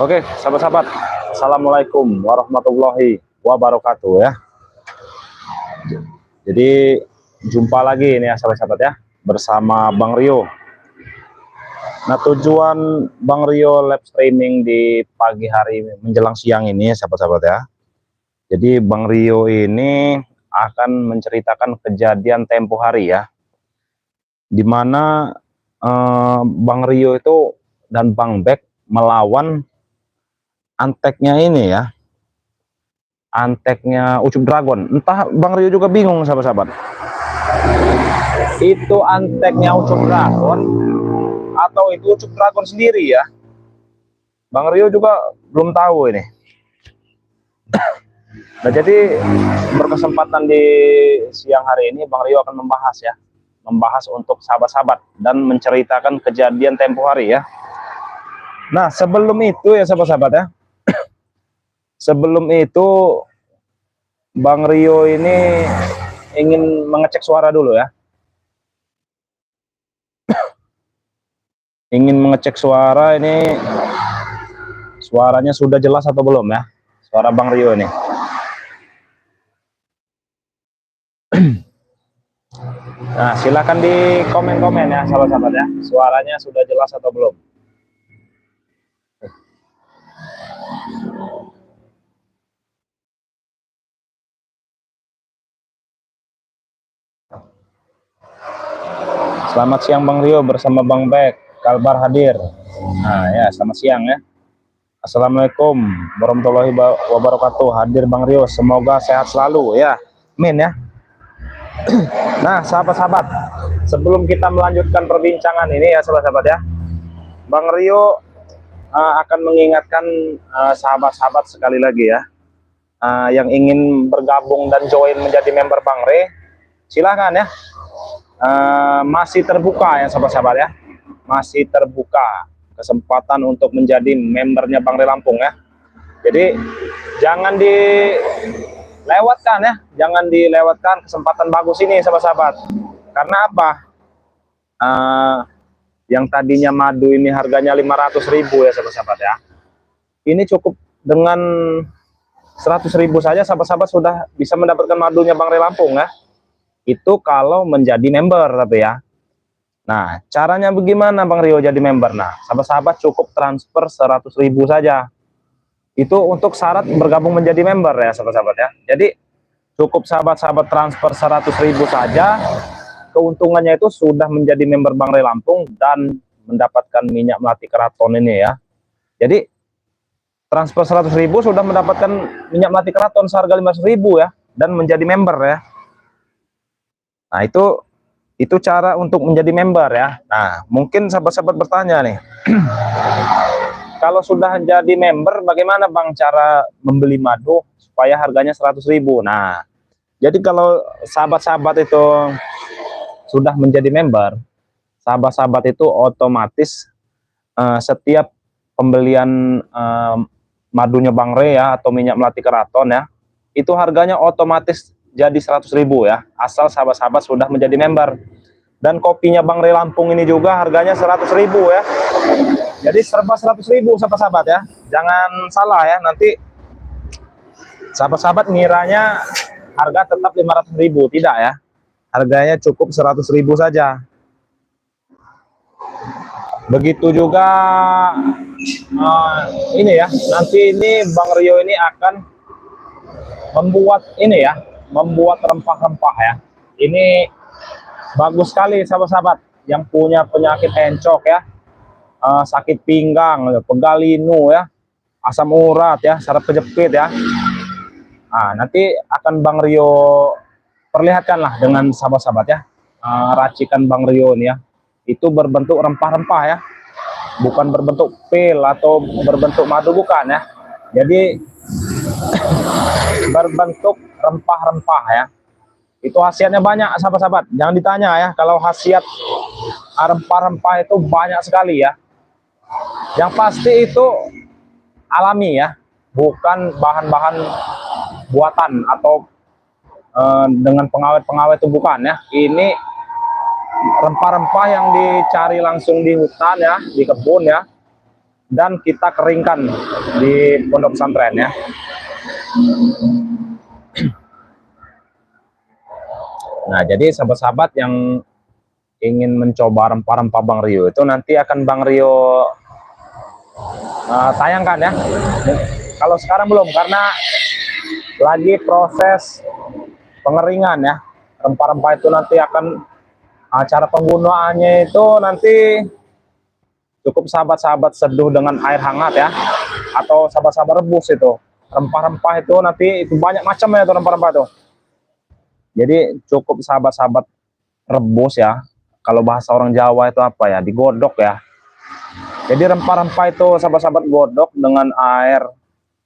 Oke, sahabat-sahabat, assalamualaikum warahmatullahi wabarakatuh ya. Jadi jumpa lagi ini ya sahabat-sahabat ya, bersama Bang Rio. Nah, tujuan Bang Rio live streaming di pagi hari menjelang siang ini sahabat-sahabat ya. Jadi Bang Rio ini akan menceritakan kejadian tempo hari ya, dimana Bang Rio itu dan Bang Bek melawan anteknya ini ya, anteknya Ucup Dragon. Entah Bang Rio juga bingung sahabat-sahabat, itu anteknya Ucup Dragon atau itu Ucup Dragon sendiri ya. Bang Rio juga belum tahu ini. Nah, jadi berkesempatan di siang hari ini Bang Rio akan membahas ya, membahas untuk sahabat-sahabat dan menceritakan kejadian tempo hari ya. Nah, sebelum itu ya sahabat-sahabat ya, sebelum itu Bang Rio ini ingin mengecek suara dulu ya. Ingin mengecek suara ini, suaranya sudah jelas atau belum ya, suara Bang Rio ini. Nah, silakan di komen-komen ya sahabat-sahabat ya, suaranya sudah jelas atau belum. Selamat siang Bang Rio bersama Bang Bek, Kalbar hadir. Nah ya, selamat siang ya. Assalamualaikum warahmatullahi wabarakatuh. Hadir Bang Rio, semoga sehat selalu ya. Amin ya. Nah sahabat-sahabat, sebelum kita melanjutkan perbincangan ini ya sahabat-sahabat ya, Bang Rio akan mengingatkan sahabat-sahabat sekali lagi ya, yang ingin bergabung dan join menjadi member Bang Re, silahkan ya. Masih terbuka ya sahabat-sahabat ya, masih terbuka kesempatan untuk menjadi membernya Bang Re Lampung ya. Jadi jangan dilewatkan ya, jangan dilewatkan kesempatan bagus ini sahabat-sahabat. Karena apa? Yang tadinya madu ini harganya 500.000 ya sahabat-sahabat ya, ini cukup dengan 100.000 saja sahabat-sahabat sudah bisa mendapatkan madunya Bang Re Lampung ya. Itu kalau menjadi member tapi ya. Nah, caranya bagaimana Bang Rio jadi member? Nah, sahabat-sahabat cukup transfer 100.000 saja. Itu untuk syarat bergabung menjadi member ya sahabat-sahabat ya. Jadi cukup sahabat-sahabat transfer 100.000 saja, keuntungannya itu sudah menjadi member Bang Re Lampung dan mendapatkan minyak melati keraton ini ya. Jadi transfer 100.000 sudah mendapatkan minyak melati keraton seharga 500.000 ya, dan menjadi member ya. Nah, itu cara untuk menjadi member ya. Nah, mungkin sahabat-sahabat bertanya nih, kalau sudah jadi member bagaimana Bang cara membeli madu supaya harganya 100.000? Nah, jadi kalau sahabat-sahabat itu sudah menjadi member, sahabat-sahabat itu otomatis setiap pembelian madunya Bang Re ya, atau minyak melati keraton ya, itu harganya otomatis jadi 100.000 ya, asal sahabat-sahabat sudah menjadi member. Dan kopinya Bang Re Lampung ini juga harganya 100.000 ya. Jadi serba 100.000 sahabat-sahabat ya. Jangan salah ya, nanti sahabat-sahabat ngiranya harga tetap 500.000, tidak ya. Harganya cukup 100.000 saja. Begitu juga ini ya, nanti ini Bang Rio ini akan membuat ini ya, membuat rempah-rempah ya. Ini bagus sekali sahabat-sahabat yang punya penyakit encok ya, sakit pinggang, pegal linu ya, asam urat ya, saraf kejepit ya. Nah, nanti akan Bang Rio perlihatkanlah dengan sahabat-sahabat ya, racikan Bang Rio ini ya. Itu berbentuk rempah-rempah ya, bukan berbentuk pil atau berbentuk madu, bukan ya. Jadi berbentuk rempah-rempah ya. Itu khasiatnya banyak sahabat-sahabat, jangan ditanya ya, kalau khasiat rempah-rempah itu banyak sekali ya. Yang pasti itu alami ya, bukan bahan-bahan buatan atau dengan pengawet-pengawet, itu bukan ya. Ini rempah-rempah yang dicari langsung di hutan ya, di kebun ya, dan kita keringkan di pondok pesantren ya. Nah, jadi sahabat-sahabat yang ingin mencoba rempah-rempah Bang Rio itu nanti akan Bang Rio tayangkan ya. Kalau sekarang belum, karena lagi proses pengeringan ya. Rempah-rempah itu nanti akan cara penggunaannya itu nanti cukup sahabat-sahabat seduh dengan air hangat ya, atau sahabat-sahabat rebus itu. Rempah-rempah itu nanti itu banyak macamnya itu rempah-rempah itu. Jadi cukup sahabat-sahabat rebus ya. Kalau bahasa orang Jawa itu apa ya? Digodok ya. Jadi rempah-rempah itu sahabat-sahabat godok dengan air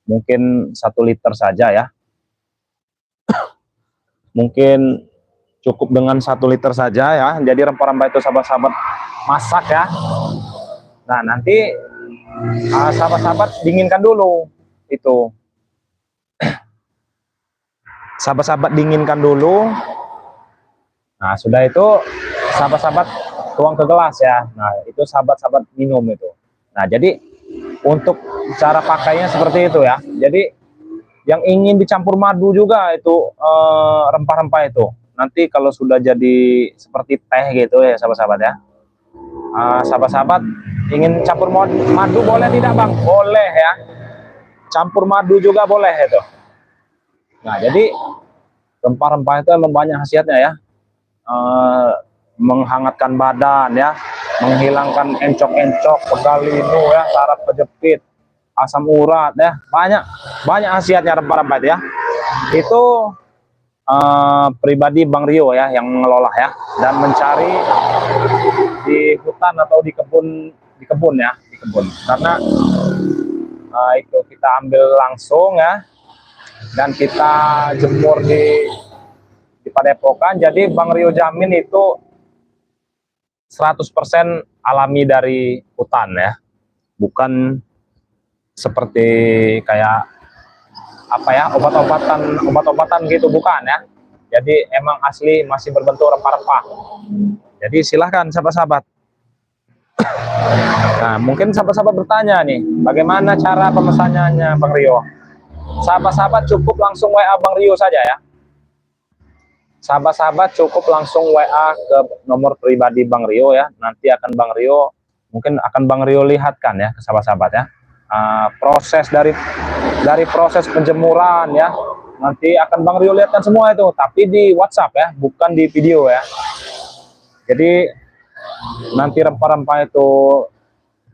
mungkin 1 liter saja ya. Mungkin cukup dengan 1 liter saja ya. Jadi rempah-rempah itu sahabat-sahabat masak ya. Nah, nanti sahabat-sahabat dinginkan dulu itu. Sahabat-sahabat dinginkan dulu. Nah, sudah itu sahabat-sahabat tuang ke gelas ya. Nah, itu sahabat-sahabat minum itu. Nah, jadi untuk cara pakainya seperti itu ya. Jadi yang ingin dicampur madu juga itu rempah-rempah itu. Nanti kalau sudah jadi seperti teh gitu ya sahabat-sahabat ya. Sahabat-sahabat ingin campur madu boleh tidak Bang? Boleh ya. Campur madu juga boleh itu. Nah, jadi rempah-rempah itu emang banyak khasiatnya ya. Menghangatkan badan ya, menghilangkan encok-encok, pegal linu ya, saraf kejepit, asam urat ya, banyak khasiatnya rempah-rempah itu ya. Itu pribadi Bang Rio ya yang mengelola ya, dan mencari di hutan atau di kebun ya, di kebun. Karena itu kita ambil langsung ya, dan kita jemur di Padepokan. Jadi Bang Rio jamin itu 100% alami dari hutan ya, bukan seperti kayak apa ya, obat-obatan gitu, bukan ya. Jadi emang asli masih berbentuk rempah-rempah. Jadi silahkan sahabat-sahabat. Nah, mungkin sahabat-sahabat bertanya nih, bagaimana cara pemesanannya Bang Rio? Sahabat-sahabat cukup langsung WA Bang Rio saja ya. Sahabat-sahabat cukup langsung WA ke nomor pribadi Bang Rio ya. Nanti akan Bang Rio, mungkin akan Bang Rio lihatkan ya ke sahabat-sahabat ya. Proses dari proses penjemuran ya. Nanti akan Bang Rio lihatkan semua itu, tapi di WhatsApp ya, bukan di video ya. Jadi nanti rempah-rempah itu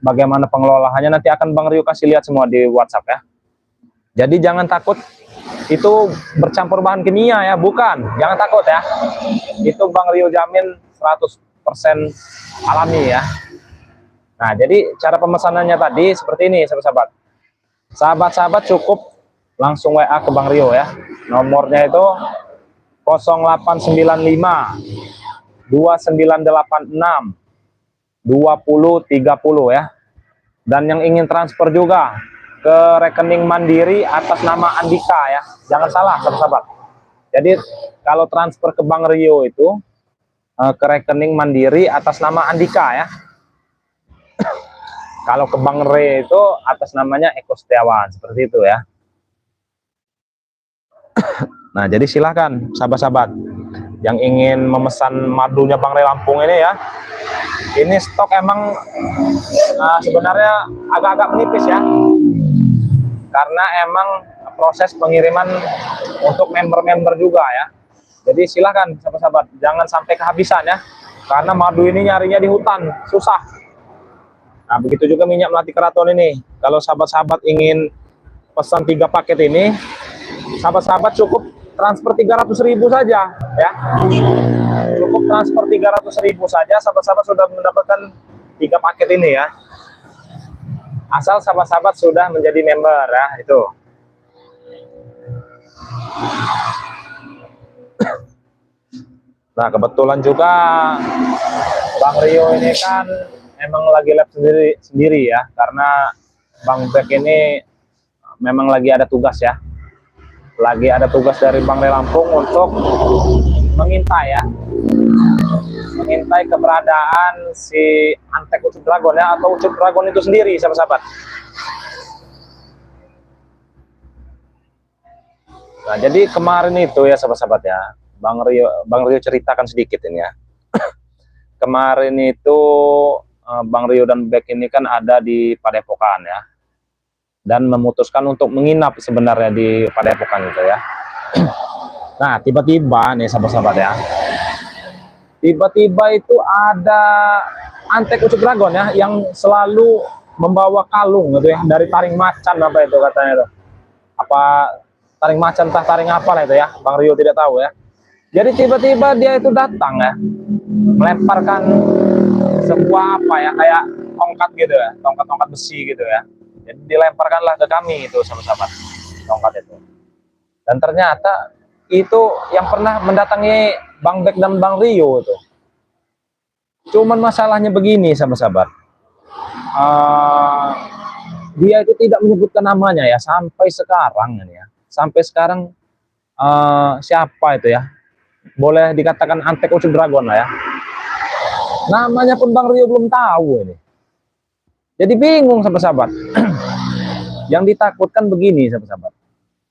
bagaimana pengelolaannya nanti akan Bang Rio kasih lihat semua di WhatsApp ya. Jadi jangan takut itu bercampur bahan kimia ya, bukan, jangan takut ya. Itu Bang Rio jamin 100% alami ya. Nah, jadi cara pemesanannya tadi seperti ini sahabat-sahabat. Sahabat-sahabat cukup langsung WA ke Bang Rio ya. Nomornya itu 0895 2986 2030 ya. Dan yang ingin transfer juga ke rekening Mandiri atas nama Andika ya. Jangan salah sahabat-sahabat. Jadi kalau transfer ke Bang Rio itu ke rekening Mandiri atas nama Andika ya. Kalau ke Bang Re itu atas namanya Eko Setiawan, seperti itu ya. Nah, jadi silakan sahabat-sahabat yang ingin memesan madunya Bang Re Lampung ini ya. Ini stok emang sebenarnya agak-agak menipis ya. Karena emang proses pengiriman untuk member-member juga ya. Jadi silakan sahabat-sahabat, jangan sampai kehabisan ya. Karena madu ini nyarinya di hutan, susah. Nah, begitu juga minyak melati keraton ini. Kalau sahabat-sahabat ingin pesan 3 paket ini, sahabat-sahabat cukup transfer 300.000 saja ya. Cukup transfer 300.000 saja, sahabat-sahabat sudah mendapatkan 3 paket ini ya. Asal sahabat-sahabat sudah menjadi member ya, itu. Nah, kebetulan juga Bang Rio ini kan emang lagi lab sendiri ya, karena Bang Bek ini memang lagi ada tugas ya. Lagi ada tugas dari Bang Re Lampung untuk mengintai ya. mengintai keberadaan si antek Ucup Dragon ya, atau Ucup Dragon itu sendiri, sahabat-sahabat. Nah, jadi kemarin itu ya sahabat-sahabat ya, Bang Rio ceritakan sedikit ini ya. Kemarin itu Bang Rio dan Bek ini kan ada di Padepokan ya, dan memutuskan untuk menginap sebenarnya di Padepokan itu ya. Nah, tiba-tiba nih sahabat-sahabat ya, tiba-tiba itu ada antek Ucup Dragon ya, yang selalu membawa kalung gitu ya, dari taring macan apa itu katanya itu. Apa taring macan, entah taring apa lah itu ya, Bang Rio tidak tahu ya. Jadi tiba-tiba dia itu datang ya, melemparkan sebuah apa ya, kayak tongkat gitu ya, tongkat-tongkat besi gitu ya. Jadi dilemparkanlah ke kami itu sahabat-sahabat, tongkat itu. Dan ternyata itu yang pernah mendatangi Bang Bek dan Bang Rio itu. Cuman masalahnya begini sahabat-sahabat, dia itu tidak menyebutkan namanya ya sampai sekarang ya. Sampai sekarang siapa itu ya? Boleh dikatakan antek Ucup Dragon lah ya. Namanya pun Bang Rio belum tahu ini. Jadi bingung sahabat-sahabat. Yang ditakutkan begini sahabat-sahabat.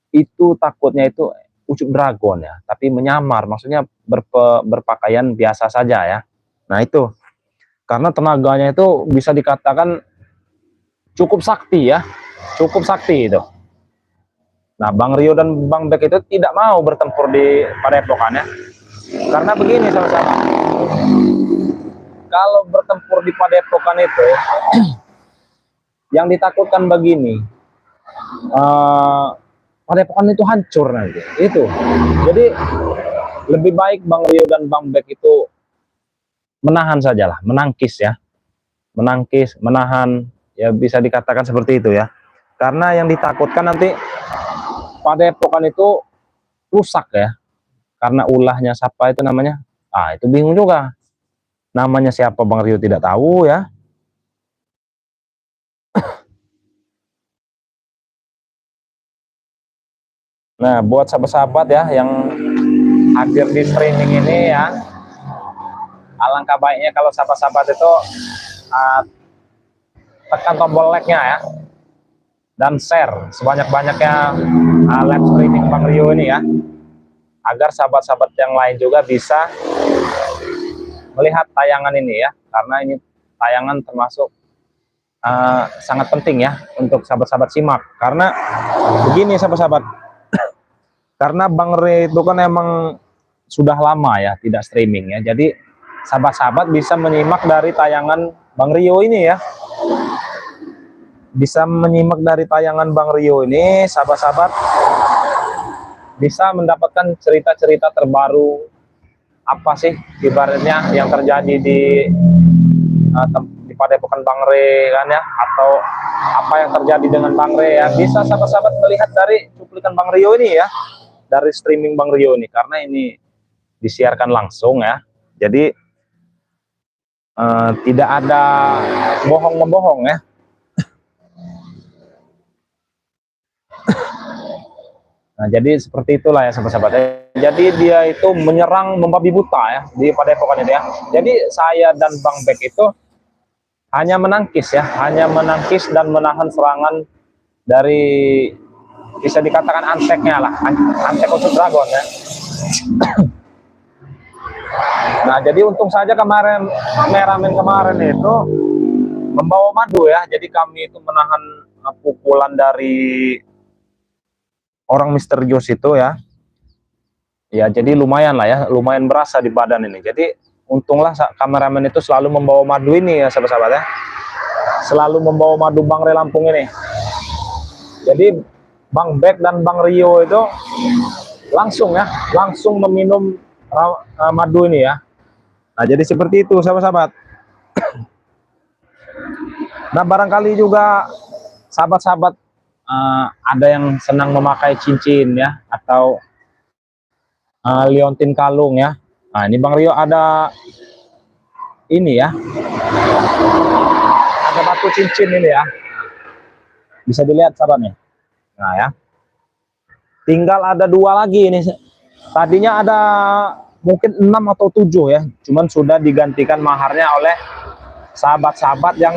Itu takutnya itu Ucup Dragon ya, tapi menyamar, maksudnya berpakaian biasa saja ya. Nah itu, karena tenaganya itu bisa dikatakan cukup sakti ya, cukup sakti itu. Nah, Bang Rio dan Bang Bek itu tidak mau bertempur di Padepokan ya. Karena begini sahabat-sahabat, kalau bertempur di Padepokan itu, yang ditakutkan begini, Padepokan itu hancur nanti. Itu. Jadi lebih baik Bang Rio dan Bang Bek itu menahan sajalah, menangkis ya, menangkis, menahan, ya bisa dikatakan seperti itu ya. Karena yang ditakutkan nanti Padepokan itu rusak ya, karena ulahnya siapa itu namanya, itu bingung juga, namanya siapa Bang Rio tidak tahu ya. Nah, buat sahabat-sahabat ya yang hadir di streaming ini ya, alangkah baiknya kalau sahabat-sahabat itu tekan tombol like-nya ya, dan share sebanyak-banyaknya live streaming Bang Rio ini ya, agar sahabat-sahabat yang lain juga bisa melihat tayangan ini ya, karena ini tayangan termasuk sangat penting ya untuk sahabat-sahabat simak. Karena begini sahabat-sahabat, karena Bang Rio itu kan emang sudah lama ya tidak streaming ya, jadi sahabat-sahabat bisa menyimak dari tayangan Bang Rio ini ya, bisa menyimak dari tayangan Bang Rio ini, sahabat-sahabat bisa mendapatkan cerita-cerita terbaru, apa sih ibaratnya yang terjadi di Padepokan Bang Re kan ya, atau apa yang terjadi dengan Bang Re ya, bisa sahabat-sahabat melihat dari cuplikan Bang Rio ini ya, dari streaming Bang Rio ini, karena ini disiarkan langsung ya, jadi tidak ada bohong-membohong ya. Nah, jadi seperti itulah ya sahabat-sahabat. Jadi dia itu menyerang membabi buta ya di Padepokan itu ya. Jadi saya dan Bang Bek itu hanya menangkis ya, hanya menangkis dan menahan serangan dari, bisa dikatakan anteknya lah, antek Ucup Dragon ya. Nah, jadi untung saja kemarin kameramen kemarin itu membawa madu ya. Jadi kami itu menahan pukulan dari orang misterius itu ya. Ya, jadi lumayan lah ya, lumayan berasa di badan ini. Jadi untunglah kameramen itu selalu membawa madu ini ya sahabat-sahabat ya. Selalu membawa madu Bang Re Lampung ini. Jadi Bang Bek dan Bang Rio itu langsung ya, langsung meminum madu ini ya. Nah, jadi seperti itu sahabat-sahabat. Nah, barangkali juga sahabat-sahabat ada yang senang memakai cincin ya, atau liontin kalung ya. Nah, ini Bang Rio ada ini ya, ada batu cincin ini ya, bisa dilihat sahabat nih. Nah ya, tinggal ada 2 lagi ini. Tadinya ada mungkin 6 atau 7 ya, cuman sudah digantikan maharnya oleh sahabat-sahabat yang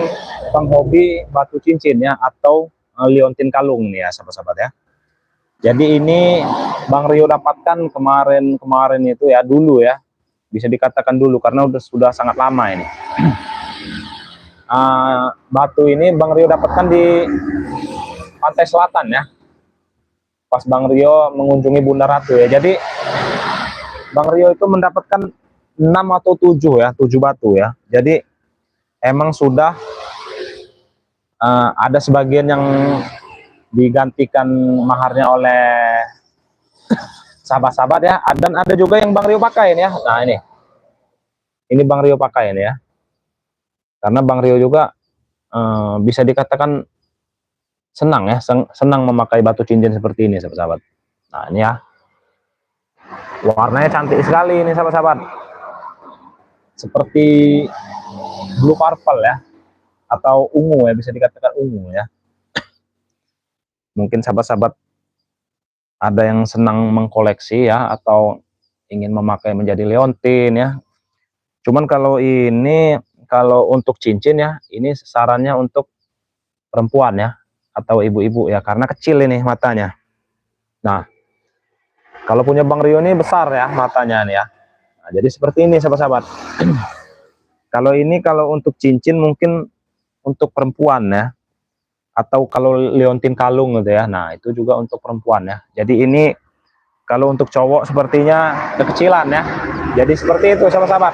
penghobi batu cincin ya, atau liontin kalung nih ya sahabat-sahabat ya. Jadi ini Bang Rio dapatkan kemarin itu ya, dulu ya, bisa dikatakan dulu karena sudah sangat lama ini. Batu ini Bang Rio dapatkan di pantai selatan ya, pas Bang Rio mengunjungi Bunda Ratu ya. Jadi Bang Rio itu mendapatkan 6 atau 7 ya, 7 batu ya. Jadi emang sudah ada sebagian yang digantikan maharnya oleh sahabat-sahabat ya, dan ada juga yang Bang Rio pakai ya. Nah ini Bang Rio pakai ya, karena Bang Rio juga bisa dikatakan senang ya, senang memakai batu cincin seperti ini sahabat-sahabat. Nah ini ya, warnanya cantik sekali ini sahabat-sahabat, seperti blue purple ya, atau ungu ya, bisa dikatakan ungu ya. Mungkin sahabat-sahabat ada yang senang mengkoleksi ya, atau ingin memakai menjadi liontin ya. Cuman kalau ini, kalau untuk cincin ya, ini sarannya untuk perempuan ya, atau ibu-ibu ya, karena kecil ini matanya. Nah kalau punya Bang Rio ini besar ya matanya nih ya. Nah, jadi seperti ini sahabat-sahabat. Kalau ini, kalau untuk cincin mungkin untuk perempuan ya, atau kalau liontin kalung gitu ya, nah itu juga untuk perempuan ya. Jadi ini kalau untuk cowok sepertinya kekecilan ya. Jadi seperti itu sahabat-sahabat.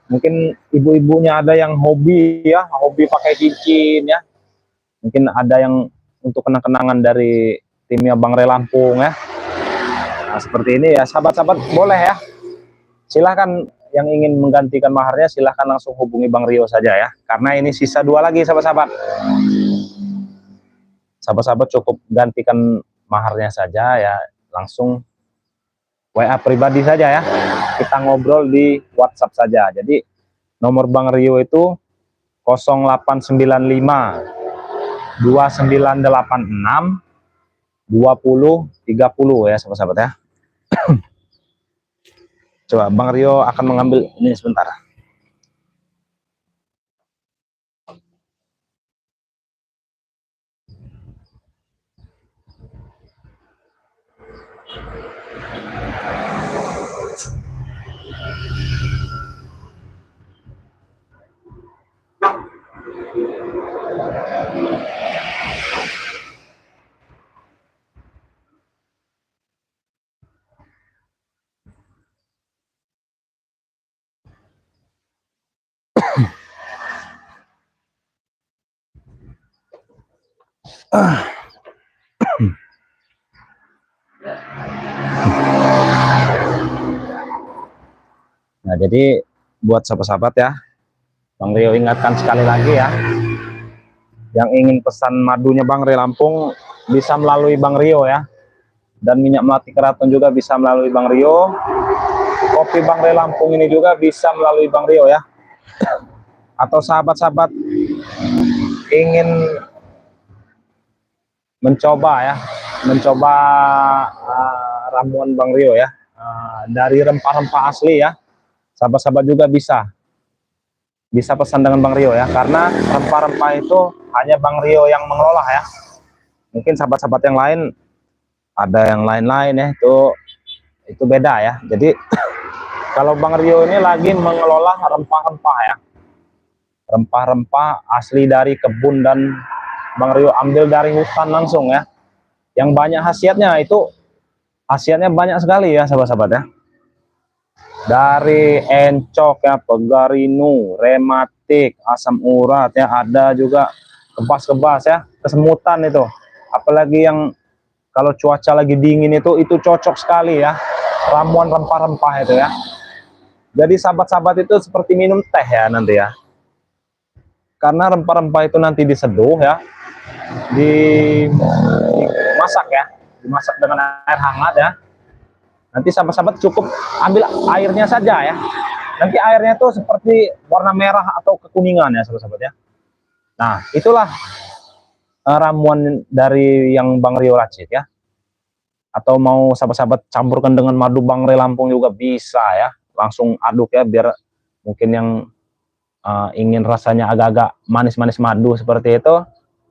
Mungkin ibu-ibunya ada yang hobi ya, hobi pakai cincin ya. Mungkin ada yang untuk kenang-kenangan dari timnya Bang Ray Lampung ya. Nah seperti ini ya sahabat-sahabat, boleh ya. Silahkan yang ingin menggantikan maharnya, silahkan langsung hubungi Bang Rio saja ya. Karena ini sisa 2 lagi sahabat-sahabat. Sahabat-sahabat cukup gantikan maharnya saja ya, langsung WA pribadi saja ya. Kita ngobrol di WhatsApp saja. Jadi nomor Bang Rio itu 0895 2986 2030 ya sahabat-sahabat ya. Coba Bang Rio akan mengambil ini sebentar. Nah jadi buat sahabat-sahabat ya, Bang Rio ingatkan sekali lagi ya, yang ingin pesan madunya Bang Ray Lampung bisa melalui Bang Rio ya, dan minyak melati keraton juga bisa melalui Bang Rio. Kopi Bang Ray Lampung ini juga bisa melalui Bang Rio ya. Atau sahabat-sahabat ingin mencoba ramuan Bang Rio ya, dari rempah-rempah asli ya, sahabat-sahabat juga bisa pesan dengan Bang Rio ya, karena rempah-rempah itu hanya Bang Rio yang mengelola ya. Mungkin sahabat-sahabat yang lain ada yang lain-lain ya, itu beda ya. Jadi kalau Bang Rio ini lagi mengelola rempah-rempah ya, rempah-rempah asli dari kebun, dan Bang Rio ambil dari hutan langsung ya, yang banyak khasiatnya. Itu khasiatnya banyak sekali ya sahabat-sahabat ya, dari encok ya, pegarinu, rematik, asam urat ya, ada juga kebas-kebas ya, kesemutan itu. Apalagi yang kalau cuaca lagi dingin itu cocok sekali ya, ramuan rempah-rempah itu ya. Jadi sahabat-sahabat itu seperti minum teh ya nanti ya, karena rempah-rempah itu nanti diseduh ya, dimasak ya, dimasak dengan air hangat ya. Nanti sahabat-sahabat cukup ambil airnya saja ya, nanti airnya itu seperti warna merah atau kekuningan ya sahabat-sahabat ya. Nah itulah ramuan dari yang Bang Rio racik ya. atau mau sahabat-sahabat campurkan dengan madu Bangre Lampung juga bisa ya, langsung aduk ya, biar mungkin yang ingin rasanya agak-agak manis-manis madu seperti itu,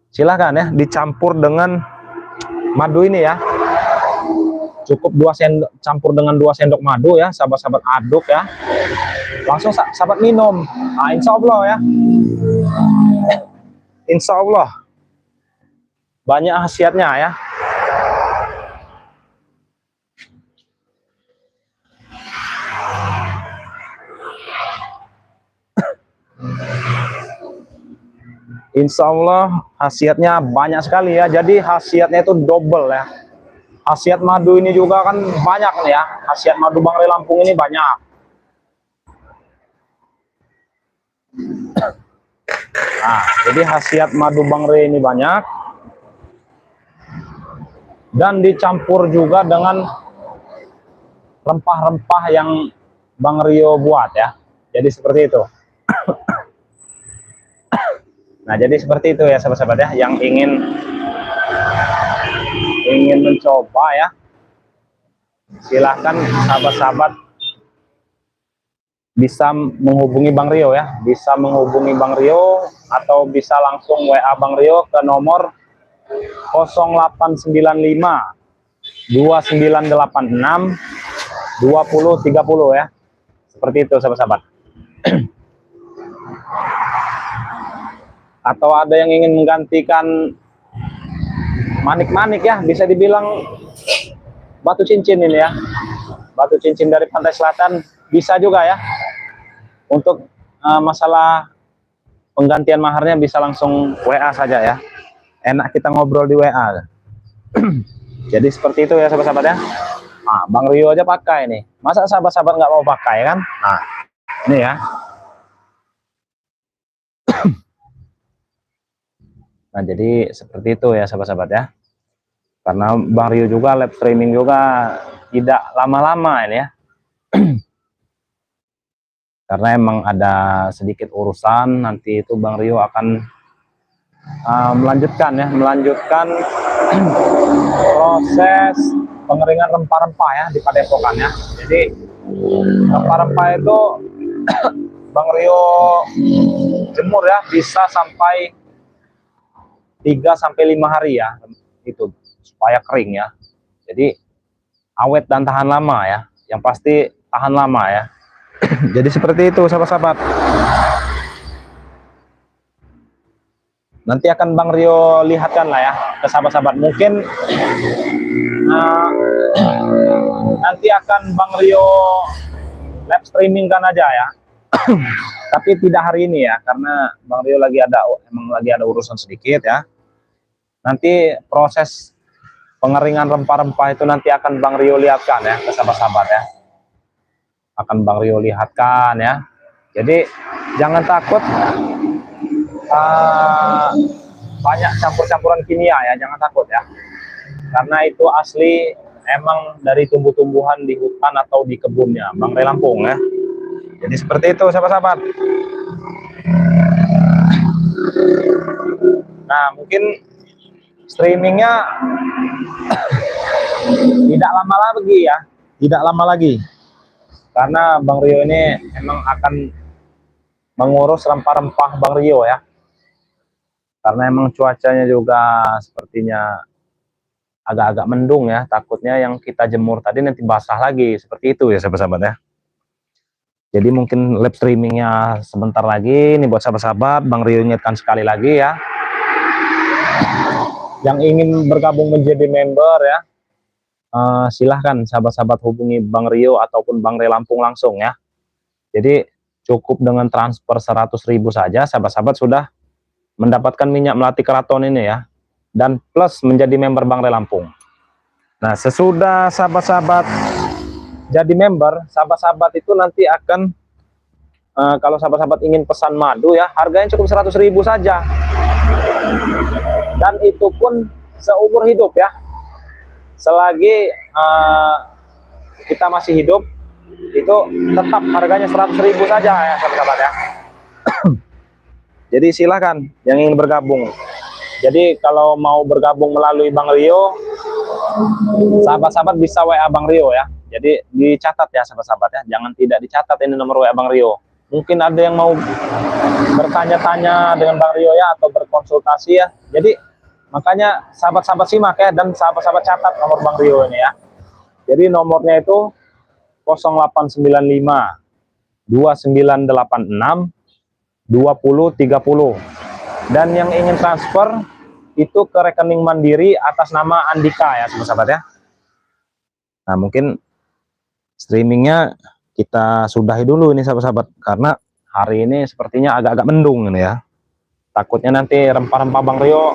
silahkan ya dicampur dengan madu ini ya. Cukup 2 sendok, campur dengan 2 sendok madu ya, sahabat-sahabat aduk ya, langsung sahabat minum. Nah, insya Allah ya, insya Allah banyak khasiatnya ya. Insya Allah khasiatnya banyak sekali ya. Jadi khasiatnya itu double ya. Khasiat madu ini juga kan banyak nih ya. Khasiat madu Bangre Lampung ini banyak. Nah, jadi khasiat madu Bangre ini banyak. Dan dicampur juga dengan rempah-rempah yang Bang Rio buat ya. Jadi seperti itu. Nah, jadi seperti itu ya sahabat-sahabat ya, yang ingin mencoba ya, silahkan sahabat-sahabat bisa menghubungi Bang Rio ya, bisa menghubungi Bang Rio atau bisa langsung WA Bang Rio ke nomor 0895 2986 2030 ya. Seperti itu sahabat-sahabat. Atau ada yang ingin menggantikan manik-manik ya, bisa dibilang batu cincin ini ya, batu cincin dari pantai selatan bisa juga ya. Untuk masalah penggantian maharnya bisa langsung WA saja ya, enak kita ngobrol di WA. Jadi seperti itu ya sahabat-sahabat ya. Nah, Bang Rio aja pakai nih, masa sahabat-sahabat nggak mau pakai kan? Nah, ini ya. Nah, jadi seperti itu ya sahabat-sahabat ya. Karena Bang Rio juga live streaming juga tidak lama-lama ini ya. Karena emang ada sedikit urusan, nanti itu Bang Rio akan melanjutkan proses pengeringan rempah-rempah ya di Padepokan ya. Jadi rempah-rempah itu Bang Rio jemur ya, bisa sampai 3-5 hari ya, itu supaya kering ya. Jadi awet dan tahan lama ya, yang pasti tahan lama ya. Jadi seperti itu sahabat-sahabat. Nanti akan Bang Rio lihatkan lah ya ke sahabat-sahabat. Mungkin nanti akan Bang Rio live streaming kan aja ya. Tapi tidak hari ini ya, karena Bang Rio emang lagi ada urusan sedikit ya. Nanti proses pengeringan rempah-rempah itu nanti akan Bang Rio lihatkan ya ke sahabat-sahabat ya. Akan Bang Rio lihatkan ya. Jadi jangan takut banyak campur-campuran kimia ya, jangan takut ya. Karena itu asli emang dari tumbuh-tumbuhan di hutan atau di kebunnya Bangre Lampung ya. Jadi seperti itu sahabat-sahabat. Nah, mungkin streamingnya tidak lama lagi ya, tidak lama lagi. Karena Bang Rio ini emang akan mengurus rempah-rempah Bang Rio ya. Karena emang cuacanya juga sepertinya agak-agak mendung ya, takutnya yang kita jemur tadi nanti basah lagi, seperti itu ya sahabat-sahabat ya. Jadi mungkin live streamingnya sebentar lagi nih buat sahabat-sahabat. Bang Rio ingatkan sekali lagi ya, yang ingin bergabung menjadi member ya, silahkan sahabat-sahabat hubungi Bang Rio ataupun Bangre Lampung langsung ya. Jadi cukup dengan transfer 100.000 saja sahabat-sahabat sudah mendapatkan minyak melati keraton ini ya, dan plus menjadi member Bangre Lampung. Nah, sesudah sahabat-sahabat jadi member, sahabat-sahabat itu nanti akan kalau sahabat-sahabat ingin pesan madu ya, harganya cukup 100.000 saja. Dan itu pun seumur hidup ya. Selagi kita masih hidup, itu tetap harganya 100.000 saja ya sahabat-sahabat ya. Jadi silakan yang ingin bergabung. Jadi kalau mau bergabung melalui Bang Rio, Sahabat-sahabat bisa WA Bang Rio ya. Jadi dicatat ya sahabat-sahabat ya. Jangan tidak dicatat ini nomor WA Bang Rio. Mungkin ada yang mau bertanya-tanya dengan Bang Rio ya, atau berkonsultasi ya. Jadi makanya sahabat-sahabat simak ya, dan sahabat-sahabat catat nomor Bang Rio ini ya. Jadi nomornya itu 0895 2986 2030. Dan yang ingin transfer itu ke rekening Mandiri atas nama Andika ya sahabat-sahabat ya. Nah, mungkin streamingnya kita sudahi dulu ini sahabat-sahabat, karena hari ini sepertinya agak-agak mendung ini ya. Takutnya nanti rempah-rempah Bang Rio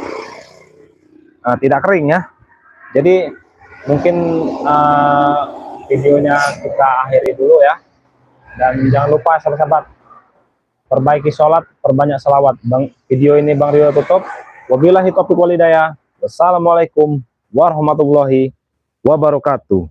tidak kering ya. Jadi mungkin videonya kita akhiri dulu ya. Dan jangan lupa sahabat-sahabat, perbaiki sholat, perbanyak selawat. Video ini Bang Rio tutup. Wabillahi taufiq wal hidayah. Wassalamualaikum warahmatullahi wabarakatuh.